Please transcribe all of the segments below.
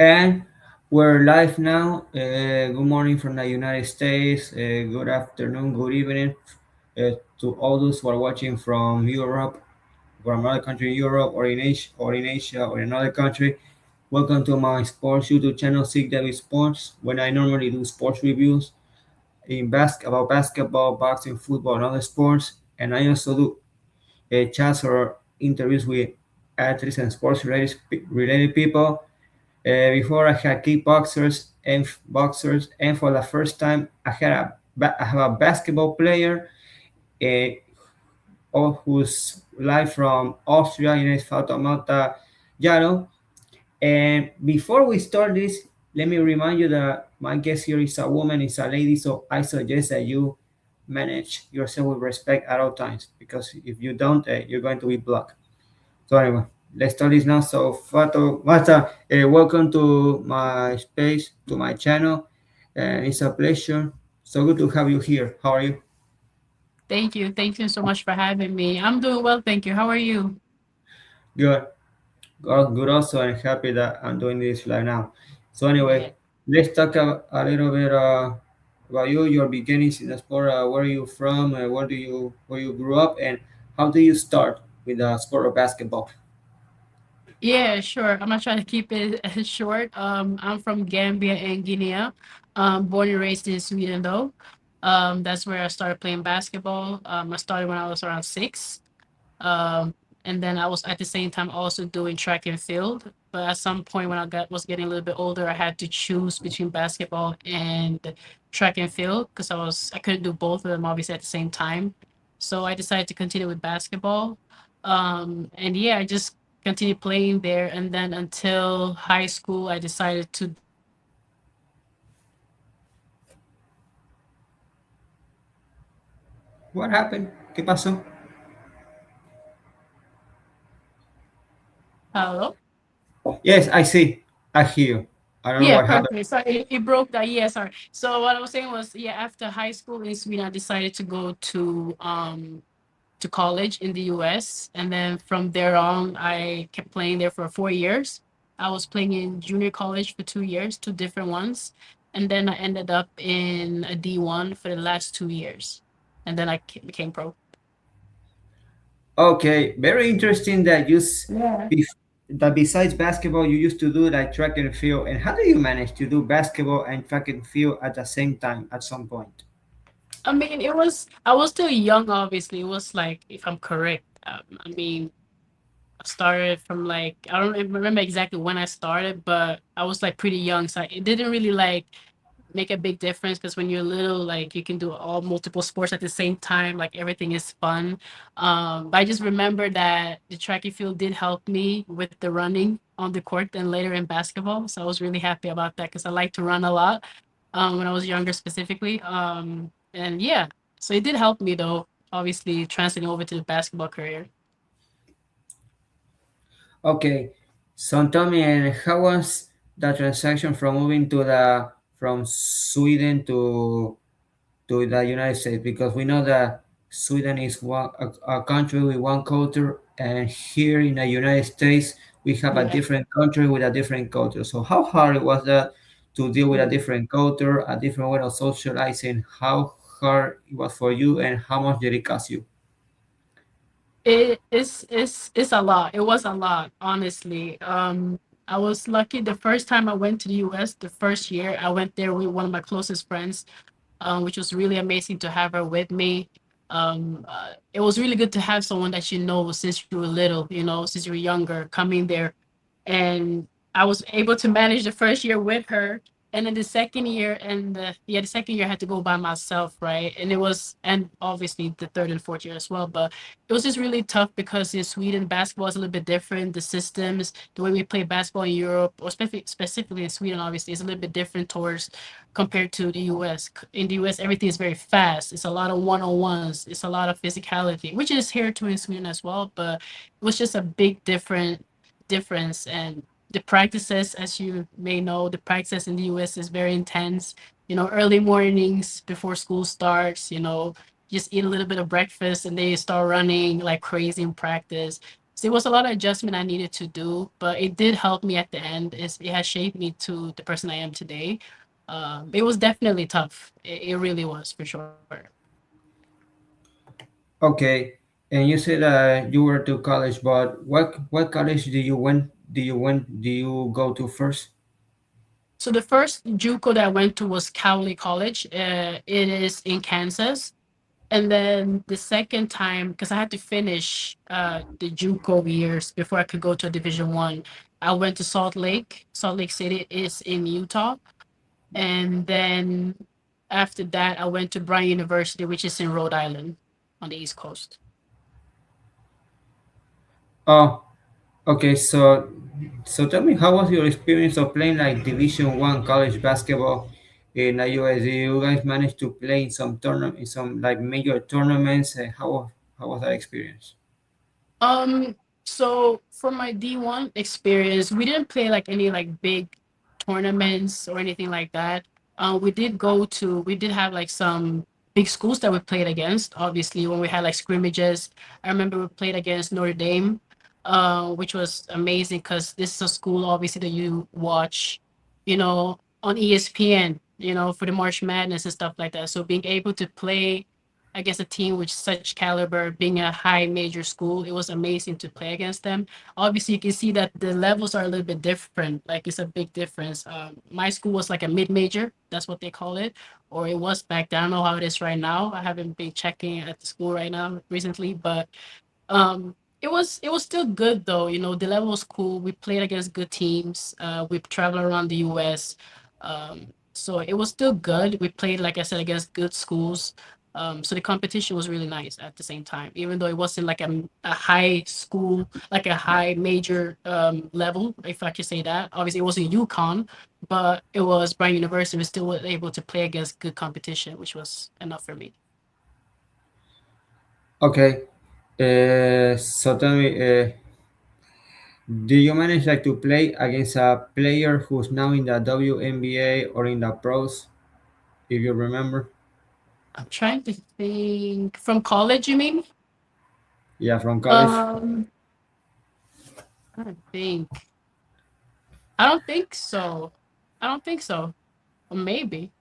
And we're live now. Good morning from the United States. Good afternoon, good evening to all those who are watching from Europe, from another country in Europe, or in Asia, or in another country. Welcome to my sports YouTube channel, Sig David Sports, when I normally do sports reviews about basketball, boxing, football, and other sports. And I also do chats or interviews with athletes and sports related people. Before I had kickboxers and boxers, and for the first time I have a basketball player uh, who's live from Austria. His name is Fatoumata Jallow. And before we start this, let me remind you that my guest here is a woman, is a lady, so I suggest that you manage yourself with respect at all times, because if you don't, you're going to be blocked. So anyway, let's start this now. So Fato Mata, welcome to my space, to my channel, and it's a pleasure. So good to have you here. How are you? Thank you. Thank you so much for having me. I'm doing well, thank you. How are you? Good. Good also, and happy that I'm doing this right now. So Yeah. anyway, let's talk a little bit about you, your beginnings in the sport. Where are you from? Where you grew up, and how do you start with the sport of basketball? Yeah, sure. I'm gonna try to keep it short. I'm from Gambia and Guinea. Born and raised in Sweden though. That's where I started playing basketball. I started when I was around 6. Um, and then I was at the same time also doing track and field. But at some point when was getting a little bit older, I had to choose between basketball and track and field because I couldn't do both of them obviously at the same time. So I decided to continue with basketball. And yeah, I just continued playing there, and then until high school, I decided to. What happened? ¿Qué pasó? Hello. Yes, I see. I hear you. I don't know Yeah, what happened. perfect. So it broke that. Yeah, sorry. So what I was saying was, yeah, after high school in Sweden, I decided to go to college in the US. And then from there on, I kept playing there for 4 years. I was playing in junior college for 2 years, two different ones. And then I ended up in a D1 for the last 2 years. And then became pro. Okay, very interesting that Yeah. that besides basketball you used to do like track and field. And how do you manage to do basketball and track and field at the same time at some point? I mean, I was still young, obviously. It was like, if I'm correct, I mean, I started from like, I don't remember exactly when I started, but I was like pretty young. So it didn't really like make a big difference because when you're little, like you can do all multiple sports at the same time. Like everything is fun. But I just remember that the track and field did help me with the running on the court and later in basketball. So I was really happy about that because I like to run a lot when I was younger specifically. And yeah, so it did help me though, obviously translating over to the basketball career. Okay, so tell me, and how was the transaction from moving to the from Sweden to the United States? Because we know that Sweden is a country with one culture, and here in the United States we have a Yeah. different country with a different culture. So how hard it was that to deal with a Yeah. different culture, a different way of socializing? How hard it was for you, and how much did it cost you? It's a lot. It was a lot, honestly. I was lucky the first time I went to the US, the first year I went there with one of my closest friends, which was really amazing to have her with me. It was really good to have someone that you know since you were little, since you were younger, coming there, and I was able to manage the first year with her. And then the second year, the second year I had to go by myself, right? And obviously the third and fourth year as well. But it was just really tough because in Sweden, basketball is a little bit different. The systems, the way we play basketball in Europe, or specifically in Sweden, obviously, is a little bit different towards compared to the US. In the US, everything is very fast. It's a lot of one-on-ones. It's a lot of physicality, which is here too in Sweden as well. But it was just a big difference. And the practices, as you may know, the practices in the US is very intense. Early mornings before school starts, just eat a little bit of breakfast and they start running like crazy in practice. So it was a lot of adjustment I needed to do, but it did help me at the end. It has shaped me to the person I am today. It was definitely tough. It really was for sure. Okay, and you said you were to college, but what college do you went? Do you go to first? So the first JUCO that I went to was Cowley College. It is in Kansas. And then the second time, because I had to finish the JUCO years before I could go to a Division 1, I went to Salt Lake. Salt Lake City is in Utah. And then after that, I went to Bryan University, which is in Rhode Island on the East Coast. Oh, okay. So tell me, how was your experience of playing like Division 1 college basketball in the US? Did you guys manage to play in some tournament, in some like major tournaments? How was that experience? Um, so for my D1 experience, we didn't play like any like big tournaments or anything like that. We did have like some big schools that we played against. Obviously, when we had like scrimmages, I remember we played against Notre Dame, which was amazing because this is a school obviously that you watch, on ESPN, for the March Madness and stuff like that. So being able to play against a team with such caliber, being a high major school, it was amazing to play against them. Obviously, you can see that the levels are a little bit different. Like it's a big difference. My school was like a mid major. That's what they call it, or it was back then. I don't know how it is right now. I haven't been checking at the school right now recently, but it was still good though. The level was cool. We played against good teams. We traveled around the US. So it was still good. We played, like I said, against good schools. So the competition was really nice at the same time, even though it wasn't like a high school, like a high major level, if I could say that. Obviously, it wasn't UConn, but it was Bryan University. We still were able to play against good competition, which was enough for me. Okay. So tell me, do you manage like to play against a player who's now in the WNBA or in the pros, if you remember? I'm trying to think from college, you mean? Yeah, from college. Um, I don't think. I don't think so. I don't think so. Or maybe.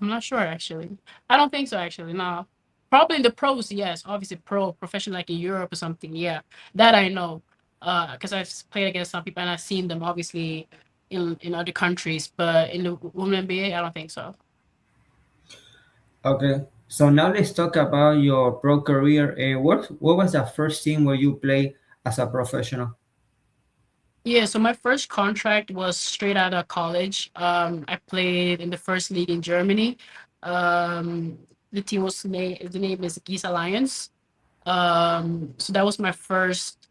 I'm not sure actually. I don't think so actually. No. Probably in the pros, yes. Obviously professional like in Europe or something. Yeah. That I know. Because I've played against some people and I've seen them obviously in other countries, but in the women NBA, I don't think so. Okay. So now let's talk about your pro career. What was the first team where you play as a professional? Yeah, so my first contract was straight out of college. I played in the first league in Germany. The name is Geese Alliance. So that was my first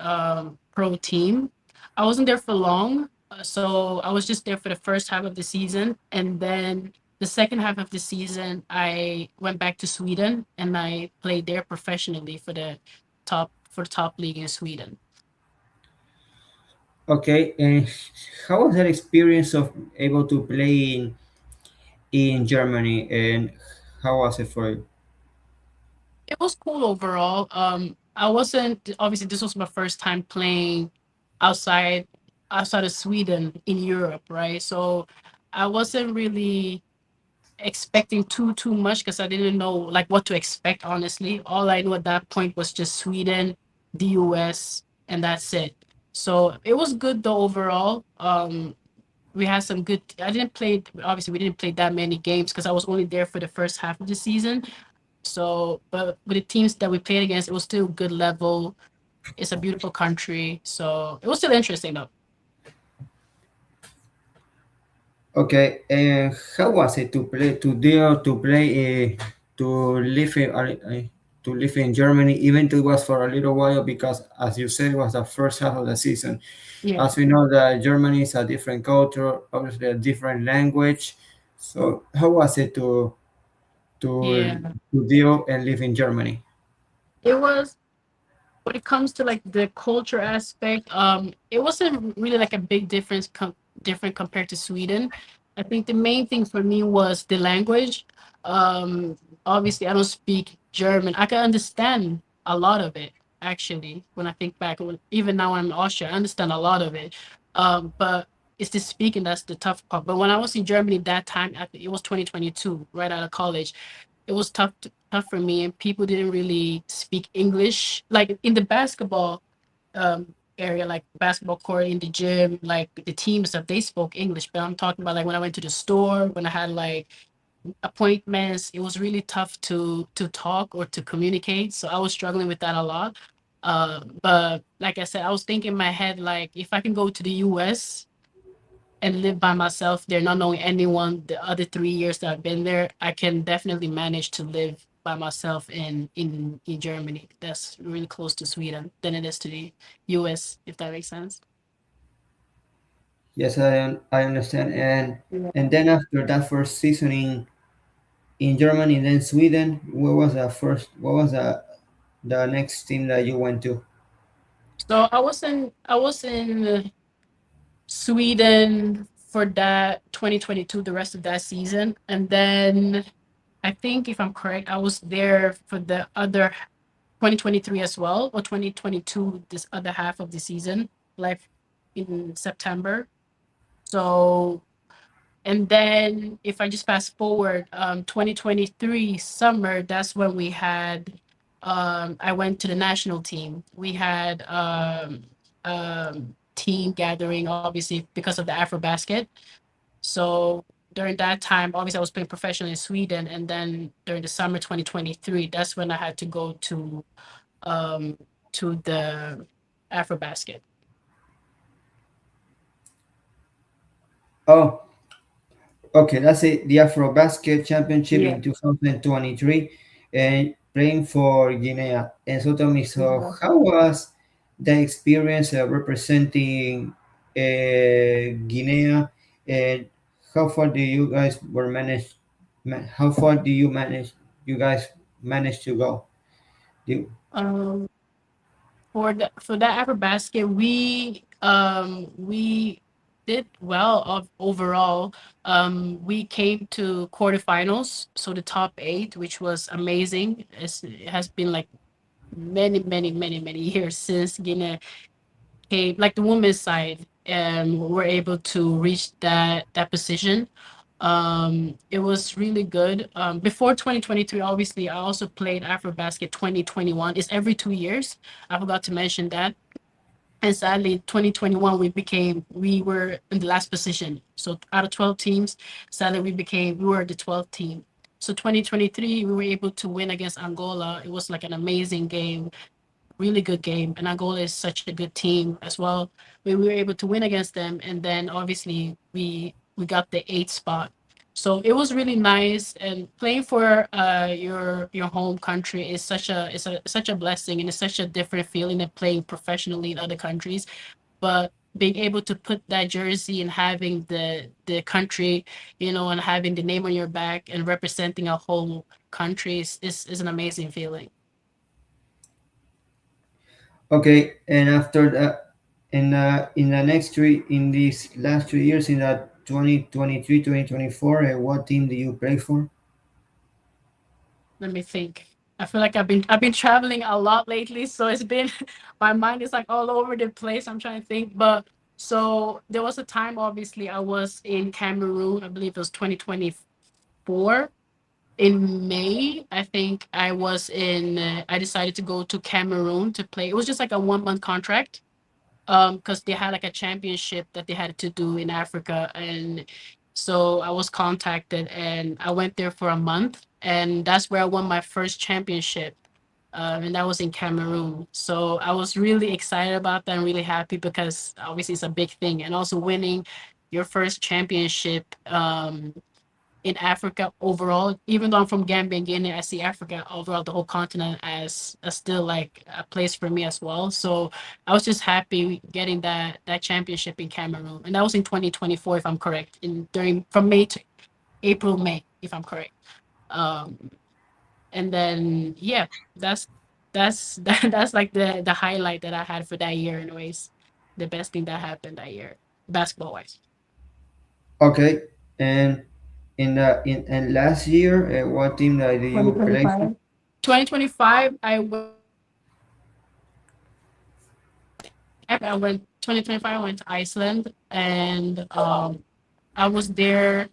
pro team. I wasn't there for long, so I was just there for the first half of the season, and then the second half of the season, I went back to Sweden and I played there professionally for the top league in Sweden. Okay. And how was that experience of able to play in Germany, and how was it for you? It was cool overall. I wasn't obviously this was my first time playing outside outside of Sweden in Europe, right? So I wasn't really expecting too much because I didn't know like what to expect. Honestly, all I knew at that point was just Sweden, the US, and that's it. So it was good though overall. We had some good. I didn't play. Obviously, we didn't play that many games because I was only there for the first half of the season. So, but with the teams that we played against, it was still good level. It's a beautiful country, so it was still interesting though. Okay. And how was it to play to play to live to live in Germany, even though it was for a little while, because as you said, it was the first half of the season. Yeah, As we know that Germany is a different culture, obviously a different language. So how was it to yeah. to deal and live in Germany? It was when it comes to like the culture aspect. It wasn't really like a big different compared to Sweden. I think the main thing for me was the language. Um, Obviously, I don't speak German. I can understand a lot of it, actually. When I think back, even now I'm in Austria, I understand a lot of it. But it's the speaking that's the tough part. But when I was in Germany that time, I think it was 2022, right out of college, it was tough for me, and people didn't really speak English. Like in the basketball area, like basketball court in the gym, like the team stuff, they spoke English. But I'm talking about like when I went to the store, when I had like appointments, it was really tough to talk or to communicate. So I was struggling with that a lot. But like I said, I was thinking in my head, like if I can go to the US and live by myself there, not knowing anyone the other 3 years that I've been there, I can definitely manage to live by myself in Germany. That's really close to Sweden than it is to the US, if that makes sense. Yes, I understand. Yeah. And then after that first season in Germany, then Sweden, what was the next team that you went to? So I was in Sweden for that 2022, the rest of that season. And then I think, if I'm correct, I was there for the other 2023 as well, or 2022, this other half of the season, like in September. So, and then if I just fast forward, 2023 summer, that's when we had, I went to the national team. We had team gathering, obviously, because of the Afrobasket. So during that time, obviously, I was playing professionally in Sweden, and then during the summer 2023, that's when I had um, to the Afrobasket. Oh, okay, that's it. The Afrobasket Championship Yeah. in 2023, and playing for Guinea. And so tell me, so Yeah. how was the experience representing Guinea, and how far do you guys were managed? How far do you manage? You guys managed to go? Do, Um, for that Afrobasket, we did well of overall. We came to quarterfinals, so the top eight, which was amazing. It has been like many years since Guinea came, like the women's side, were able to reach that position. It was really good. Before 2023, obviously, I also played Afrobasket 2021. It's every 2 years. I forgot to mention that. And sadly, 2021, we were in the last position. So out of 12 teams, sadly, we were the 12th team. So 2023, we were able to win against Angola. It was like an amazing game, really good game. And Angola is such a good team as well. We were able to win against them, and then obviously we got the eighth spot. So it was really nice. And playing for your home country is such a blessing, and it's such a different feeling than playing professionally in other countries. But being able to put that jersey and having the country, and having the name on your back and representing a whole country is an amazing feeling. okay, and after that, in the next in these last 3 years, in that 2023, 2024, what team do you play for? Let me think. I feel like I've been traveling a lot lately, so it's been my mind is like all over the place. I'm trying to think, but so there was a time, obviously, I was in Cameroon. I believe it was 2024 in May. I think I decided to go to Cameroon to play. It was just like a 1 month contract, because they had like a championship that they had to do in Africa. And so I was contacted, and I went there for a month, and that's where I won my first championship. And that was in Cameroon. So I was really excited about that and really happy, because obviously it's a big thing. And also winning your first championship, in Africa overall. Even though I'm from Gambia and Guinea, I see Africa overall, the whole continent, as still like a place for me as well. So I was just happy getting that championship in Cameroon, and that was in 2024, if I'm correct, in during from May to April, May, if I'm correct. Um, and then yeah, that's like the highlight that I had for that year. Anyways, the best thing that happened that year, basketball wise. Okay, and in and last year, what team do you play for? 2025. 2025, I went I went 2025. I went to Iceland, and I was there.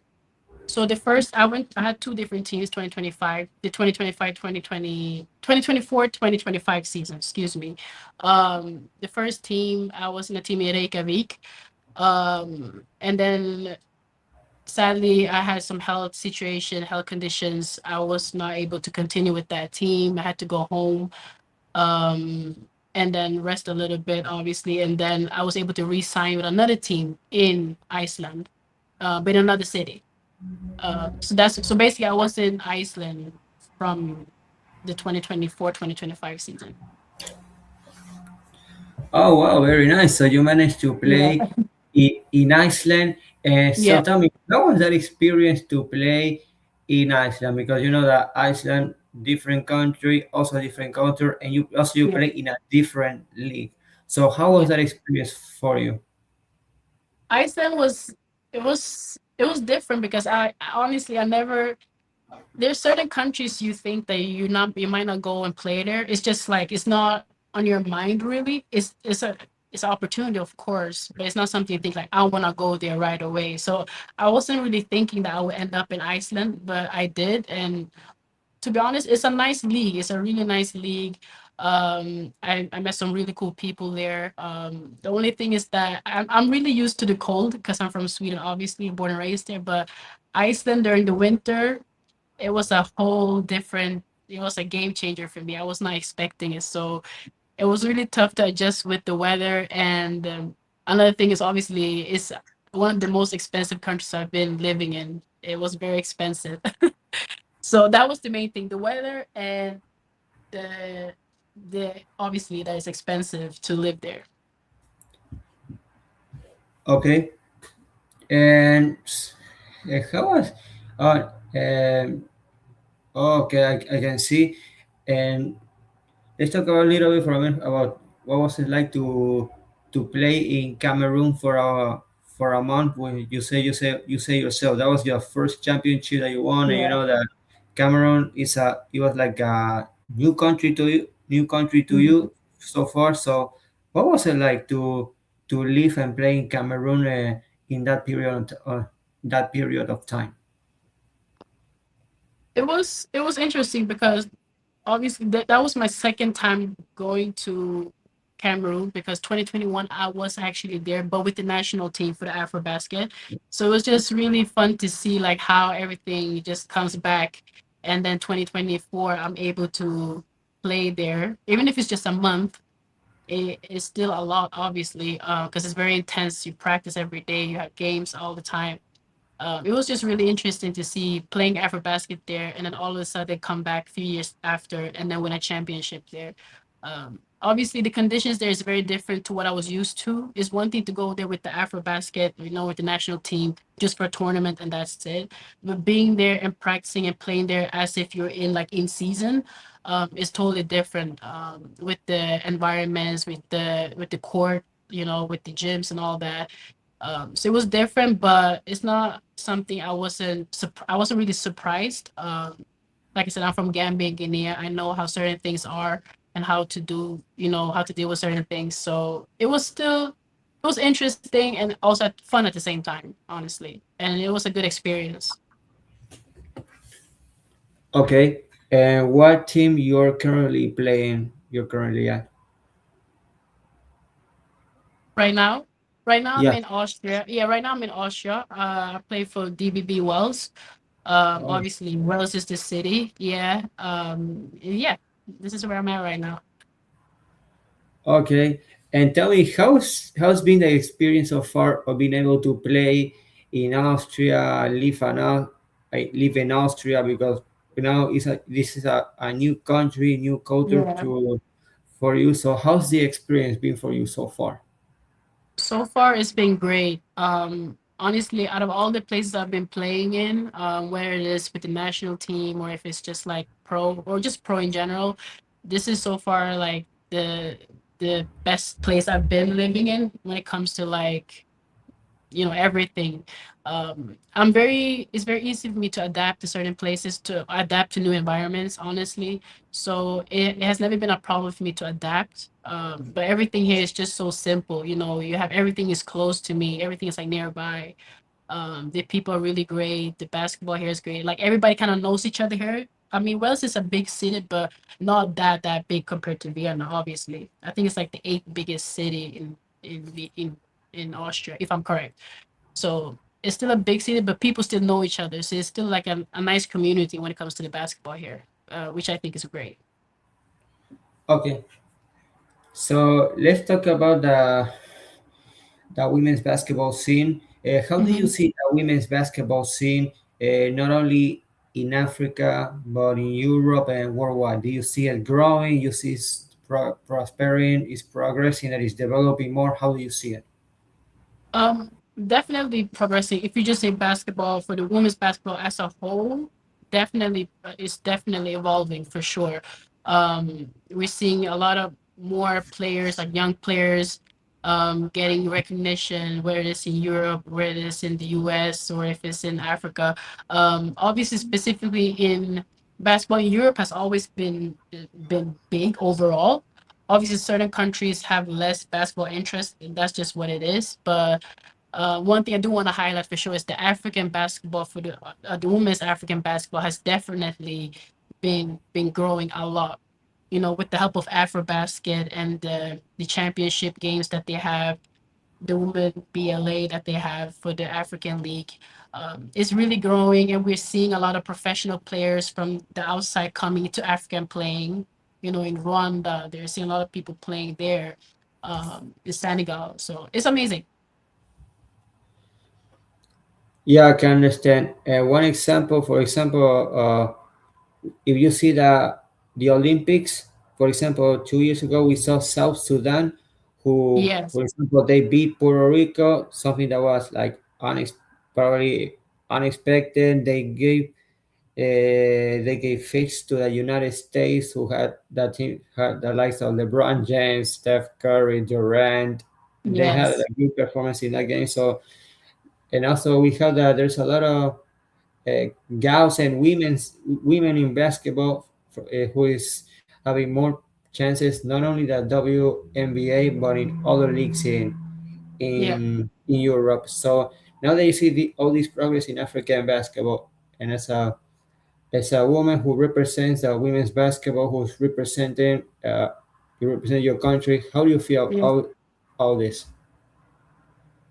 So the first I went, I had two different teams. 2025, the 2025, 2020, 2024, 2025 season. Excuse me. The first team I was in a team in Reykjavik. And then sadly I had some health conditions. I was not able to continue with that team. I had to go home, and then rest a little bit, obviously. And then I was able to re-sign with another team in Iceland, but in another city. So basically I was in Iceland from the 2024-2025 season. Oh wow, very nice. So you managed to Yeah. play in Iceland. So Yeah. tell me, how was that experience to play in Iceland? Because you know that Iceland, different country, also different culture, and you Yeah. play in a different league. So how was Yeah. that experience for you? Iceland was, it was different because I honestly I never, there's certain countries you think that you might not go and play there. It's just like it's not on your mind really. It's an opportunity, of course, but it's not something you think like I want to go there right away. So I wasn't really thinking that I would end up in Iceland, but I did. And to be honest, it's a nice league. It's a really nice league. I met some really cool people there. The only thing is that I'm really used to the cold because I'm from Sweden, obviously born and raised there. But Iceland during the winter, it was a whole different. It was a game changer for me. I was not expecting it, so it was really tough to adjust with the weather. And another thing is obviously it's one of the most expensive countries I've been living in. It was very expensive. So that was the main thing, the weather and the obviously that it's expensive to live there. Okay, and how was? Uh, um, okay, I can see. And let's talk a little bit for a minute about what was it like to play in Cameroon for a month. When you say yourself that was your first championship that you won, and you Yeah. know that Cameroon it was like a new country to Mhm. you so far. So what was it like to live and play in Cameroon in that period of time? It was interesting because obviously that was my second time going to Cameroon, because 2021 I was actually there, but with the national team for the Afrobasket. So it was just really fun to see like how everything just comes back. And then 2024 I'm able to play there, even if it's just a month. It is still a lot, obviously, because it's very intense. You practice every day, you have games all the time. It was just really interesting to see playing Afrobasket there, and then all of a sudden come back a few years after and then win a championship there. Obviously, the conditions there is very different to what I was used to. It's one thing to go there with the Afrobasket, with the national team, just for a tournament and that's it. But being there and practicing and playing there as if you're in like in season, is totally different. With the environments, with the court, with the gyms and all that. So it was different, but it's not something I wasn't really surprised. Like I said, I'm from Gambia, Guinea. I know how certain things are and how to deal with certain things. So it was interesting and also fun at the same time, honestly. And it was a good experience. Okay, and what team you're currently playing? You're currently at? Right now, right now I'm Yeah. in Austria. Yeah, right now I'm in Austria. I play for DBB Wells. Oh, Obviously Wales is the city. Yeah. Yeah. This is where I'm at right now. okay. And tell me, how's been the experience so far of being able to play in Austria, live in Austria because this is a new country, new culture Yeah. for you. So how's the experience been for you so far? So far, it's been great. Honestly, out of all the places I've been playing in, whether it is with the national team or if it's just like pro or just pro in general, this is so far like the best place I've been living in when it comes to like everything. I'm very It's very easy for me to adapt to certain places, to adapt to new environments, honestly. So it has never been a problem for me to adapt. But everything here is just so simple. You have everything is close to me, everything is like nearby. The people are really great. The basketball here is great. Like everybody kind of knows each other here. I mean, Wales is a big city, but not that big compared to Vienna. Obviously, I think it's like the eighth biggest city in Austria, if I'm correct. So it's still a big city, but people still know each other. So it's still like a nice community when it comes to the basketball here, which I think is great. Okay, so let's talk about the women's basketball scene. How do you Hmm. see the women's basketball scene, not only in Africa but in Europe and worldwide? Do you see it growing? You see it prospering, is progressing, that is developing more? How do you see it? Um, Definitely progressing. If you just say basketball for the women's basketball as a whole, definitely it's definitely evolving for sure. We're seeing a lot of more players, like young players, getting recognition, whether it's in Europe, whether it's in the US, or if it's in Africa. Obviously, specifically in basketball, Europe has always been big overall. Obviously, certain countries have less basketball interest, and that's just what it is. But one thing I do want to highlight for sure is the African basketball for the women's African basketball has definitely been growing a lot. With the help of AfroBasket and the championship games that they have, the women BLA that they have for the African League, is really growing, and we're seeing a lot of professional players from the outside coming to Africa and playing. In Rwanda, they're seeing a lot of people playing there, in Senegal. So it's amazing. Yeah, I can understand. One example, for example, if you see the Olympics, for example, 2 years ago we saw South Sudan, who, Yes, for example, they beat Puerto Rico, something that was like probably unexpected. They gave face to the United States, who had that team had the likes of LeBron James, Steph Curry, Durant. They had a yes, good performance in that game. So, and also we have that there's a lot of uh, gals and women in basketball, who is having more chances, not only the WNBA but in other leagues yeah, in Europe. So now that you see all this progress in African basketball, and as a woman who represents women's basketball, who's representing you represent your country, how do you feel yes. all this?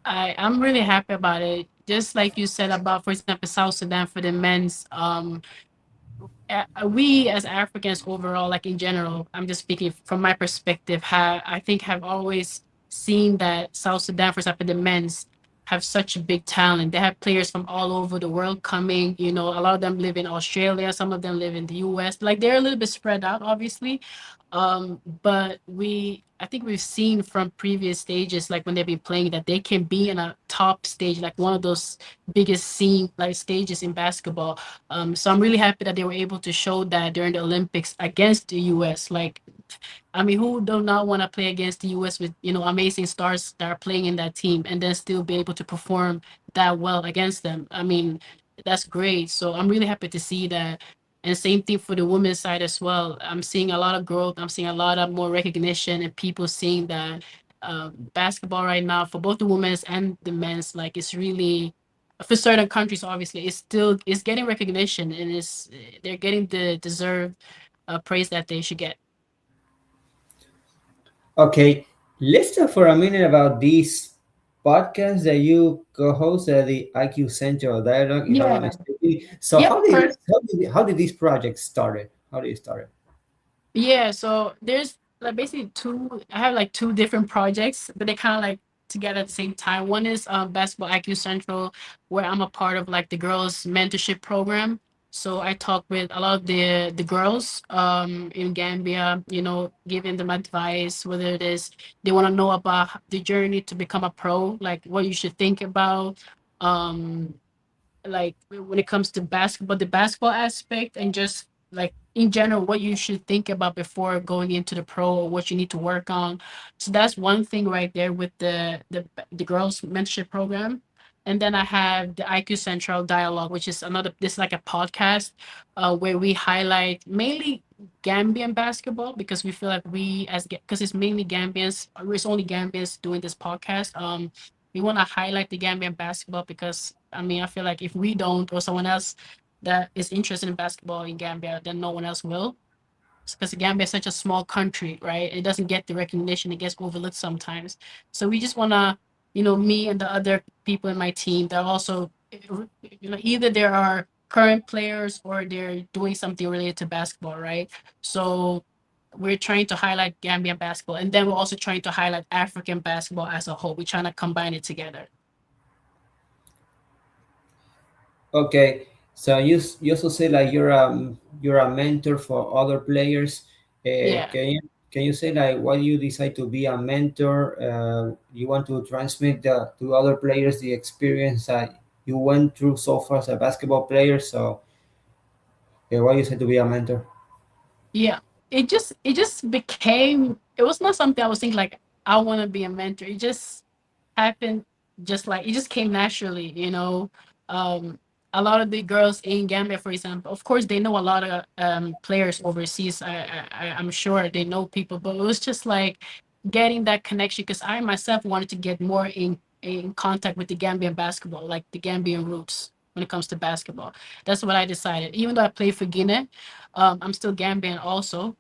I'm really happy about it. Just like you said about, for example, South Sudan for the men's. We as Africans overall, like in general, I'm just speaking from my perspective, have always seen that South Sudan, for example, the men's have such a big talent. They have players from all over the world coming. A lot of them live in Australia, some of them live in the US. Like they're a little bit spread out, obviously. But I think we've seen from previous stages, like when they've been playing, that they can be in a top stage, like one of those biggest scene like stages in basketball. So I'm really happy that they were able to show that during the Olympics against the US. Like, I mean, who do not want to play against the US with, amazing stars that are playing in that team and then still be able to perform that well against them? I mean, that's great. So I'm really happy to see that. And same thing for the women's side as well. I'm seeing a lot of growth. I'm seeing a lot of more recognition and people seeing that basketball right now for both the women's and the men's, like it's really, for certain countries obviously it's getting recognition, and they're getting the deserved praise that they should get. Okay, let's talk for a minute about this podcast that you co-host at the IQ Center of Dialogue, if I'm not Yeah. mistaken. So Yep. how did First. how did this project started? How did it start? Yeah, so there's like basically two. I have like two different projects, but they kind of like together at the same time. One is Basketball IQ Central, where I'm a part of like the girls mentorship program. So I talk with a lot of the girls in Gambia, giving them advice, whether it is they want to know about the journey to become a pro, like what you should think about, um like when it comes to basketball, the basketball aspect, and just like in general what you should think about before going into the pro, or what you need to work on. So that's one thing right there with the girls mentorship program. And then I have the IQ Central Dialogue, which is another, this is like a podcast where we highlight mainly Gambian basketball, because we feel like we as, because it's mainly Gambians, it's only Gambians doing this podcast. We want to highlight the Gambian basketball because I mean I feel like if we don't, or someone else that is interested in basketball in Gambia, then no one else will, because Gambia is such a small country, right? It doesn't get the recognition; it gets overlooked sometimes. So we just wanna, me and the other people in my team, they're also, either there are current players or they're doing something related to basketball, right? So we're trying to highlight Gambian basketball, and then we're also trying to highlight African basketball as a whole. We're trying to combine it together. Okay, so you also say like you're a mentor for other players. Yeah. Can you say like why you decide to be a mentor? You want to transmit to other players the experience that you went through so far as a basketball player. So why you decide to be a mentor? Yeah, it just became, it was not something I was thinking like I want to be a mentor. It just happened, just like it just came naturally. Um a lot of the girls in Gambia, for example, of course they know a lot of players overseas. I'm sure they know people, but it was just like getting that connection, because I myself wanted to get more in contact with the Gambian basketball, like the Gambian roots when it comes to basketball. That's what I decided. Even though I play for Guinea, I'm still Gambian also.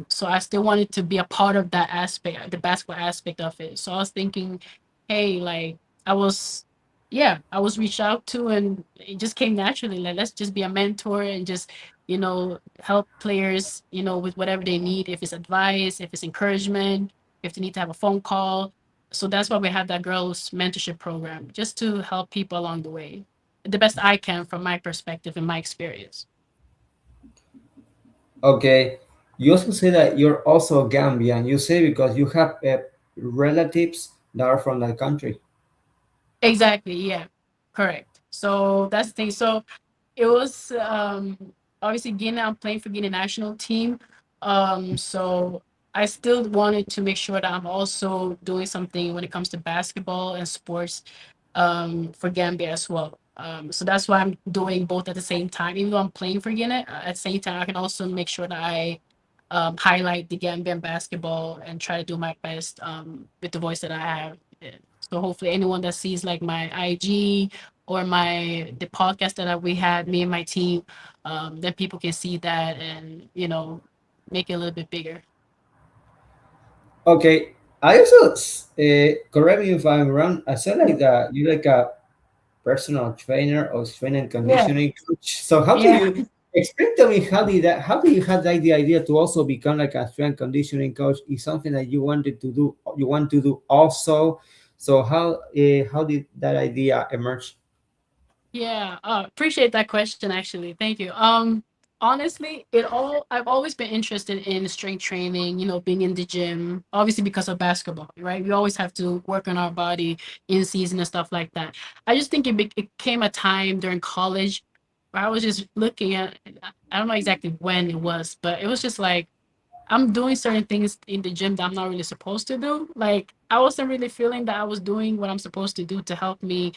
So I still wanted to be a part of that aspect, the basketball aspect of it. So I was thinking, hey, like I was, yeah, I was reached out to, and it just came naturally. Like, let's just be a mentor and just, help players, with whatever they need. If it's advice, if it's encouragement, if they need to have a phone call. So that's why we have that girls mentorship program, just to help people along the way, the best I can from my perspective and my experience. Okay, you also say that you're also Gambian. You say because you have relatives that are from that country. Exactly. Yeah. Correct. So that's the thing. So it was obviously Guinea. I'm playing for Guinea national team. So I still wanted to make sure that I'm also doing something when it comes to basketball and sports for Gambia as well. So that's why I'm doing both at the same time. Even though I'm playing for Guinea, at the same time I can also make sure that I highlight the Gambian basketball and try to do my best with the voice that I have. So hopefully anyone that sees like my IG or my the podcast that we had, me and my team, then people can see that and make it a little bit bigger. Okay, I also correct me if I'm wrong. I said like that you like a personal trainer or strength and Yeah, conditioning coach. So how do yeah, you explain to me how do you have like the idea to also become like a strength conditioning coach? Is something that you wanted to do? You want to do also? So how did that idea emerge? yeah. Appreciate that question. Actually, thank you. Honestly, I've always been interested in strength training. Being in the gym, obviously because of basketball, right? We always have to work on our body in season and stuff like that. I just think it came a time during college where I was just looking at. I don't know exactly when it was, but it was just like I'm doing certain things in the gym that I'm not really supposed to do. Like I wasn't really feeling that I was doing what I'm supposed to do to help me,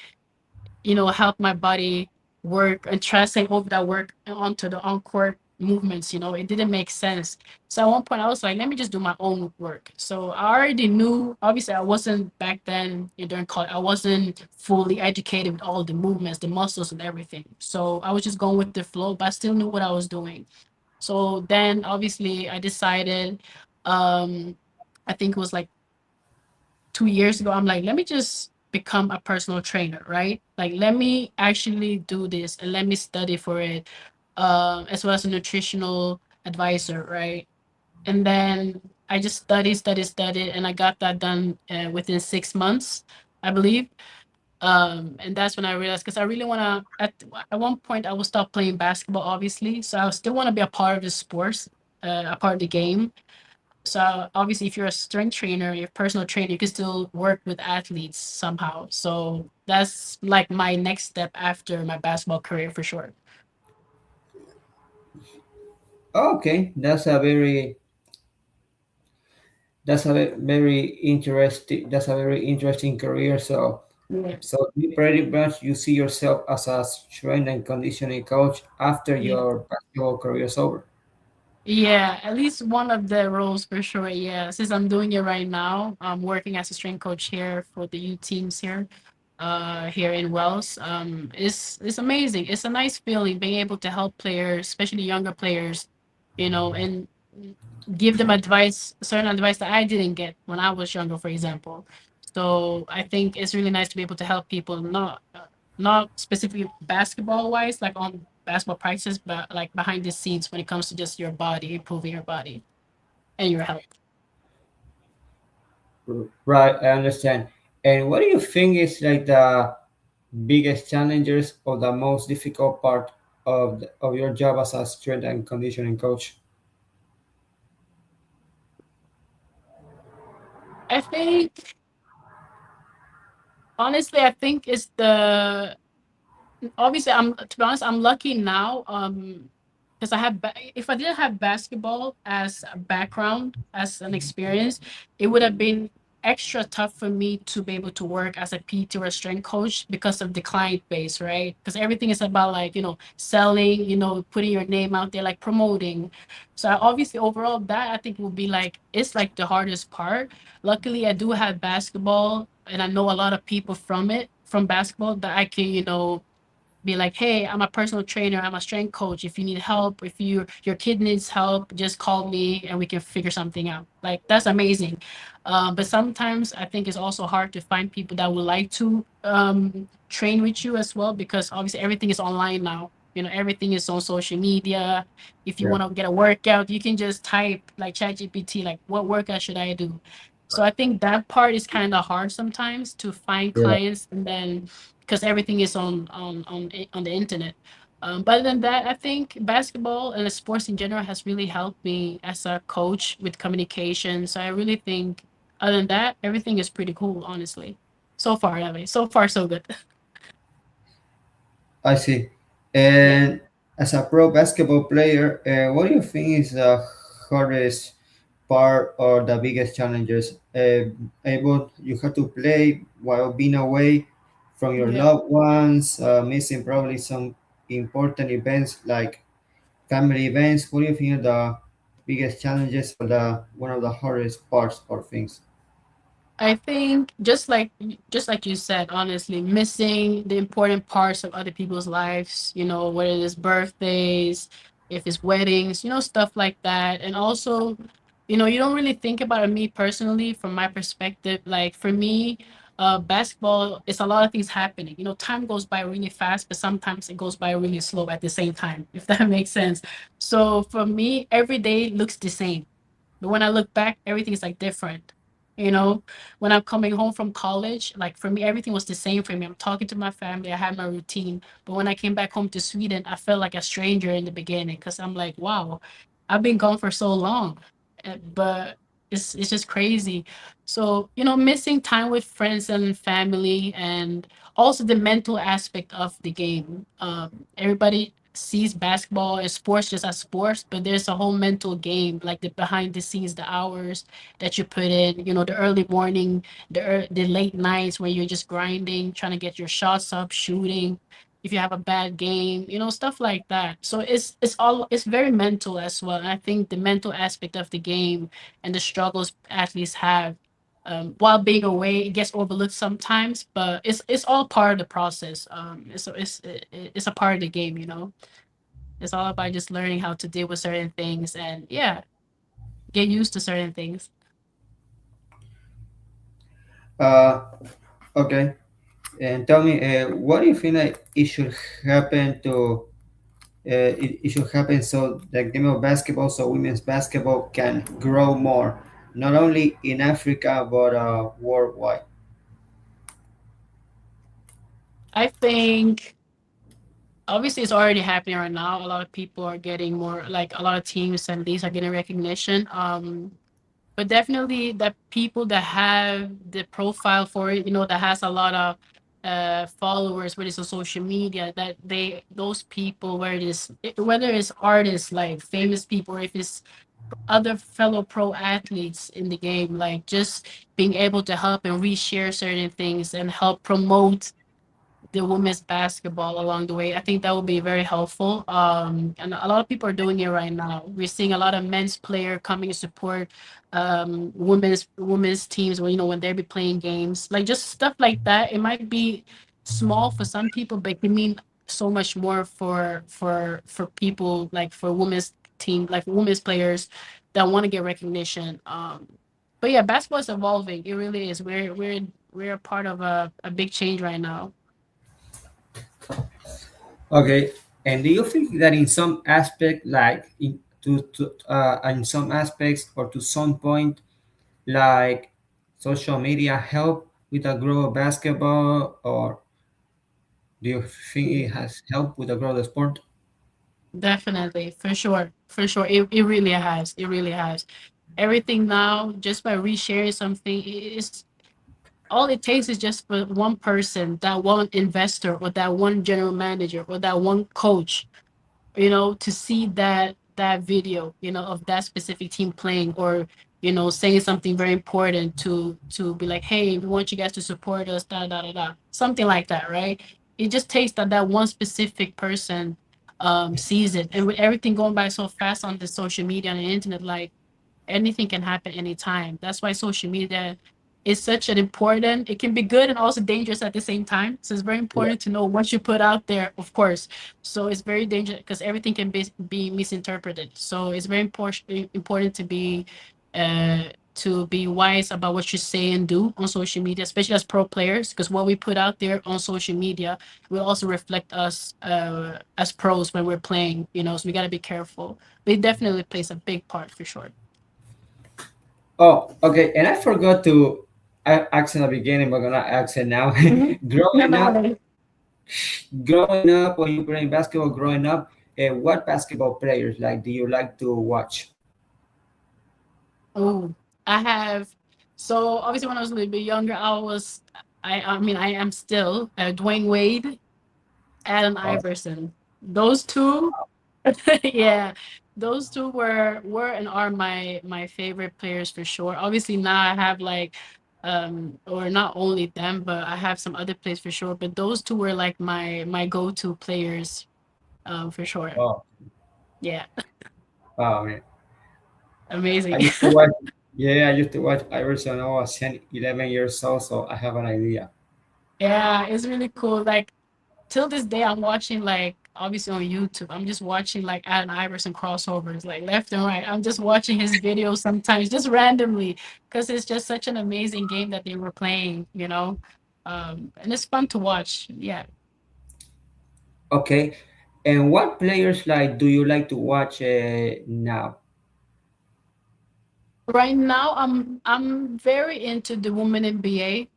help my body work and translate over that work onto the on-court movements. It didn't make sense. So at one point I was like, let me just do my own work. So I already knew, obviously I wasn't back then during college, I wasn't fully educated with all the movements, the muscles and everything. So I was just going with the flow, but I still knew what I was doing. So then obviously I decided, um, I think it was like 2 years ago, I'm like, let me just become a personal trainer, right? Like, let me actually do this and let me study for it, as well as a nutritional advisor, right? And then I just studied, and I got that done within 6 months, I believe. And that's when I realized, because I really want to, at one point, I will stop playing basketball, obviously. So I still want to be a part of the sports, a part of the game. So obviously, if you're a strength trainer, you're a personal trainer, you can still work with athletes somehow. So that's like my next step after my basketball career for sure. Okay, that's a very interesting career. So Yeah. So you pretty much you see yourself as a strength and conditioning coach after Yeah. your basketball career is over. Yeah, at least one of the roles for sure. Yeah, since I'm doing it right now, I'm working as a strength coach here for the U teams here, here in Wales. It's amazing. It's a nice feeling being able to help players, especially younger players, and give them advice, certain advice that I didn't get when I was younger, for example. So I think it's really nice to be able to help people, not specifically basketball wise, like on basketball practices, but like behind the scenes when it comes to just your body, improving your body and your health. Right, I understand. And what do you think is like the biggest challenges or the most difficult part of your job as a strength and conditioning coach? I think honestly, I think it's the obviously I'm to be honest, I'm lucky now because if I didn't have basketball as a background, as an experience, it would have been extra tough for me to be able to work as a PT or a strength coach because of the client base, right? Because everything is about like, selling, putting your name out there, like promoting. So obviously overall that I think will be like it's like the hardest part. Luckily I do have basketball and I know a lot of people from basketball that I can, be like, hey, I'm a personal trainer, I'm a strength coach. If you need help, if your kid needs help, just call me and we can figure something out. Like that's amazing. But sometimes I think it's also hard to find people that would like to train with you as well, because obviously everything is online now. Everything is on social media. If you Yeah, want to get a workout, you can just type like ChatGPT, like what workout should I do? So I think that part is kind of hard sometimes to find yeah. clients, and then because everything is on the internet. But other than that, I think basketball and the sports in general has really helped me as a coach with communication. So I really think, other than that, everything is pretty cool, honestly. So far, anyway. So far, so good. I see. Yeah. And as a pro basketball player, what do you think is the hardest part or the biggest challenges? Able you have to play while being away from your Yeah. loved ones, missing probably some important events like family events. What do you think are the biggest challenges or the one of the hardest parts or things? I think just like you said, honestly, missing the important parts of other people's lives, whether it's birthdays, if it's weddings, stuff like that. And also, you don't really think about it. Me personally, from my perspective, like for me, basketball, it's a lot of things happening. Time goes by really fast, but sometimes it goes by really slow at the same time, if that makes sense. So for me, every day looks the same. But when I look back, everything is like different. You know, when I'm coming home from college, like for me, everything was the same for me. I'm talking to my family, I had my routine. But when I came back home to Sweden, I felt like a stranger in the beginning because I'm like, wow, I've been gone for so long. But it's just crazy. So, missing time with friends and family, and also the mental aspect of the game. Everybody sees basketball and sports just as sports, but there's a whole mental game, like the behind the scenes, the hours that you put in, the early morning, the late nights where you're just grinding, trying to get your shots up, shooting. If you have a bad game, stuff like that. So it's very mental as well. And I think the mental aspect of the game and the struggles athletes have while being away, it gets overlooked sometimes, but it's all part of the process. It's a part of the game. It's all about just learning how to deal with certain things and yeah, get used to certain things. Uh, okay. And tell me, what do you think like it should happen to it should happen so the game of basketball, so women's basketball can grow more, not only in Africa but worldwide. I think obviously it's already happening right now. A lot of people are getting more, like a lot of teams and leagues are getting recognition. But definitely the people that have the profile for it, that has a lot of followers, whether it's on social media, that those people, whether it's artists, like famous people, or if it's other fellow pro athletes in the game, like just being able to help and reshare certain things and help promote the women's basketball along the way. I think that would be very helpful. And a lot of people are doing it right now. We're seeing a lot of men's player coming to support women's teams when when they be playing games. Like just stuff like that. It might be small for some people, but it can mean so much more for people like for women's team, like women's players that want to get recognition. But yeah, basketball is evolving. It really is. We're a part of a big change right now. Okay, and do you think that in some aspect, like in some aspects or to some point, like social media help with the growth of basketball, or do you think it has helped with the growth of sport? Definitely, for sure, for sure. It really has. It really has. Everything now, just by resharing something, is all it takes is just for one person, that one investor, or that one general manager, or that one coach, to see that video, of that specific team playing, or saying something very important to be like, hey, we want you guys to support us, da da da da, something like that, right? It just takes that one specific person sees it, and with everything going by so fast on the social media and the internet, like anything can happen anytime. That's why social media is such an important, it can be good and also dangerous at the same time. So it's very Yeah. important to know what you put out there, of course. So it's very dangerous because everything can be misinterpreted. So it's very important uh to be wise about what you say and do on social media, especially as pro players, because what we put out there on social media will also reflect us as pros when we're playing, so we got to be careful. But it definitely plays a big part for sure. Oh, okay. And I forgot to ask in the beginning, but I'm gonna ask it now. Mhm. No, growing no up, worries. growing up, when you playing basketball, growing up, what basketball players like do you like to watch? Oh, I have. So obviously, when I was a little bit younger, I mean, I am still Dwayne Wade, Allen Oh, Iverson. Those two, yeah, those two were and are my favorite players for sure. Obviously, now I have like, or not only them, but I have some other players for sure. But those two were like my go-to players, for sure. oh, Yeah, oh man. I amazing. used to watch. Yeah, I used to watch Iverson. I was 10, 11 years old, so I have an idea. Yeah, it's really cool. Like till this day, I'm watching like obviously on YouTube. I'm just watching like Allen Iverson crossovers, like left and right. I'm just watching his videos sometimes, just randomly, because it's just such an amazing game that they were playing. And it's fun to watch. Yeah. Okay, and what players like do you like to watch now? Right now, I'm very into the women NBA.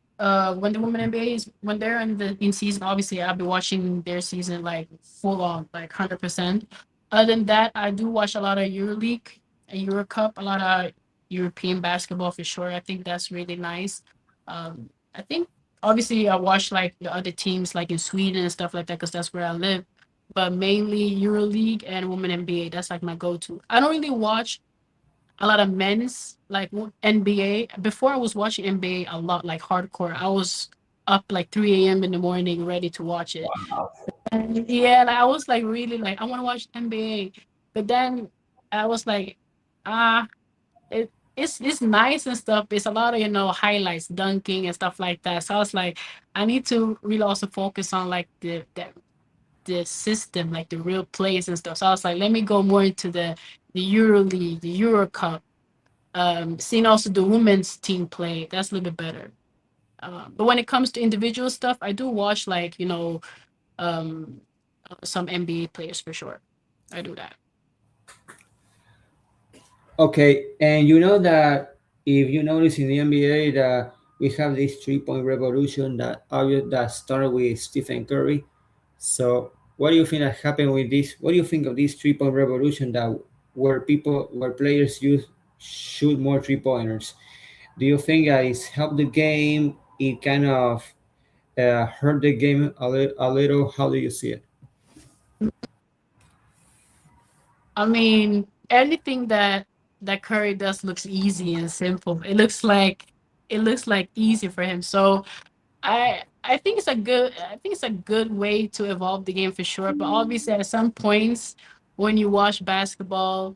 When the women NBA is when they're in season, obviously I'll be watching their season like full on, like 100%. Other than that, I do watch a lot of EuroLeague and Euro Cup, a lot of European basketball for sure. I think that's really nice. I think obviously I watch like the other teams like in Sweden and stuff like that because that's where I live. But mainly EuroLeague and women NBA. That's like my go-to. I don't really watch a lot of men's like NBA. Before I was watching NBA a lot, like hardcore. I was up like 3 a.m. in the morning ready to watch it. Wow. And yeah, like I was like really like I want to watch NBA. But then I was like, ah, it's nice and stuff. It's a lot of highlights, dunking and stuff like that. So I was like, I need to really also focus on like the system, like the real plays and stuff. So I was like, let me go more into the Euro League, the Euro Cup, seeing also the women's team play. That's a little bit better. But when it comes to individual stuff, I do watch like um, some NBA players for sure. I do that. Okay, and you know that if you notice in the NBA that we have this 3 point revolution that started with Stephen Curry. So what do you think that happened with this? What do you think of this 3 point revolution that where players use shoot more 3 pointers? Do you think that it's helped the game? It kind of hurt the game a little. How do you see it? I mean, anything that curry does looks easy and simple. It looks like easy for him. So I think it's a good way to evolve the game for sure. But obviously, at some points when you watch basketball,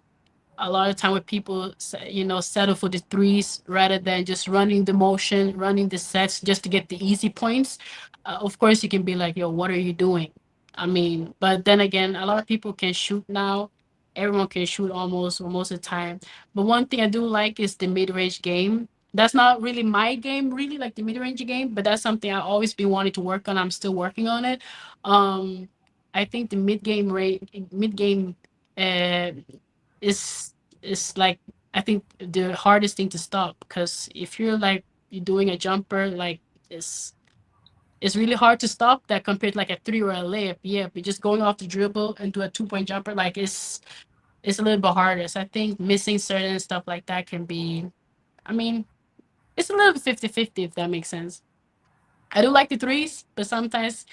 a lot of time where people settle for the threes rather than just running the motion, running the sets just to get the easy points. Of course, you can be like, "Yo, what are you doing?" I mean, but then again, a lot of people can shoot now. Everyone can shoot almost most of the time. But one thing I do like is the mid range game. That's not really my game, really, like the mid range game, but that's something I always been wanting to work on. I'm still working on it. Um, I think the mid game uh, is like, I think the hardest thing to stop, because if you're like you're doing a jumper, like it's it's really hard to stop that compared to like a three or a layup. Yeah, but just going off the dribble and do a 2 point jumper, like it's a little bit harder. So I think missing certain stuff like that can be, I mean, it's a little 50-50 if that makes sense. I do like the threes, but sometimes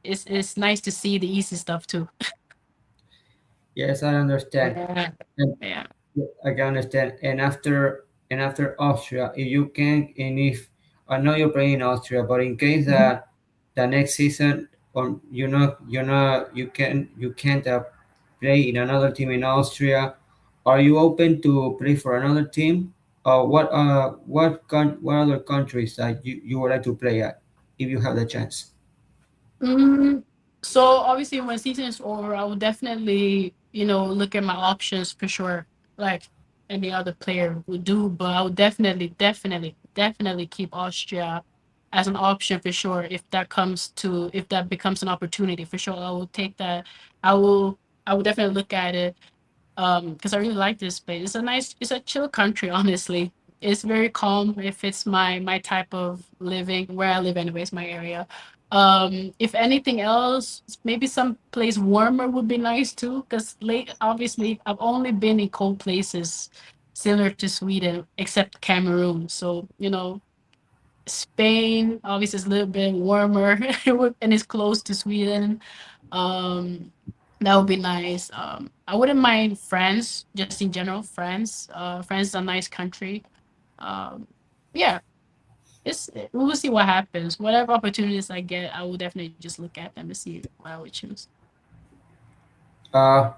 it's nice to see the easy stuff too. Yes, I understand. Yeah. And Yeah. I can understand. And after Austria, if you can, and if I know you're playing in Austria, but in case Mhm. that the next season, or you can't play in another team in Austria, are you open to play for another team? What other countries that you would like to play at if you have the chance? Mm, so obviously, when season is over, I will definitely, look at my options for sure, like any other player would do. But I would definitely keep Austria as an option for sure. If that becomes an opportunity for sure, I will take that. I will, I will definitely look at it, because I really like this place. It's a chill country, honestly. It's very calm. It fits my type of living where I live anyways, my area. If anything else, maybe some place warmer would be nice too, because late obviously I've only been in cold places similar to Sweden, except Cameroon. So, Spain obviously is a little bit warmer and it's close to Sweden. Um, that would be nice. I wouldn't mind France, just in general. France is a nice country. Um, yeah, we will see what happens. Whatever opportunities I get, I will definitely just look at them and see what I would choose. Uh,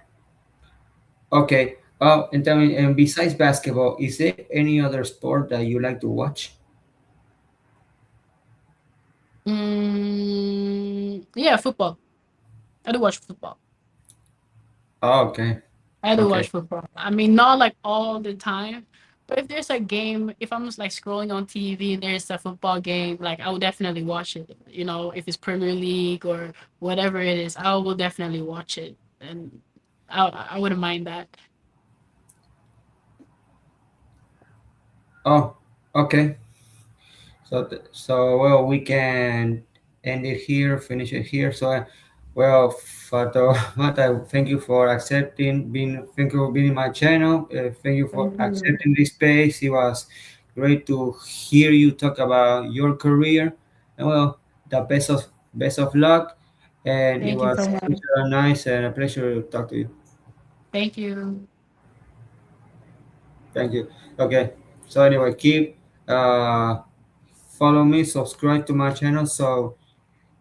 okay. And tell me, and besides basketball, is there any other sport that you like to watch? Yeah, football. I do watch football. Oh, okay. I do Okay. watch football. I mean, not like all the time, but if there's a game, if I'm just like scrolling on TV and there's a football game, like I will definitely watch it. If it's Premier League or whatever it is, I will definitely watch it, and I wouldn't mind that. Oh, okay. So well, we can end it here, finish it here. So, well, Fato, Mata, thank you for thank you for being in my channel. Thank you for Thank you. accepting this space. It was great to hear you talk about your career. And well, the best of luck. And it Thank you was so much. such a nice and a pleasure to talk to you. Thank you. Thank you. Okay. So anyway, keep uh, follow me, subscribe to my channel so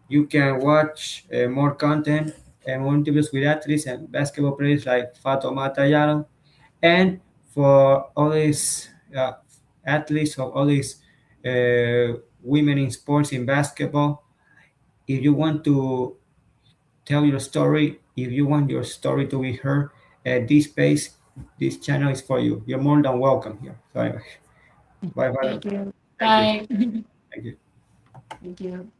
you can watch more content and more interviews with athletes and basketball players like Fatoumata Jallow. And for all these athletes or all these women in sports in basketball, if you want to tell your story, if you want your story to be heard at this space, this channel is for you. You're more than welcome here. So anyway, bye bye. Thank you. Thank you. Bye. Thank you. Thank you.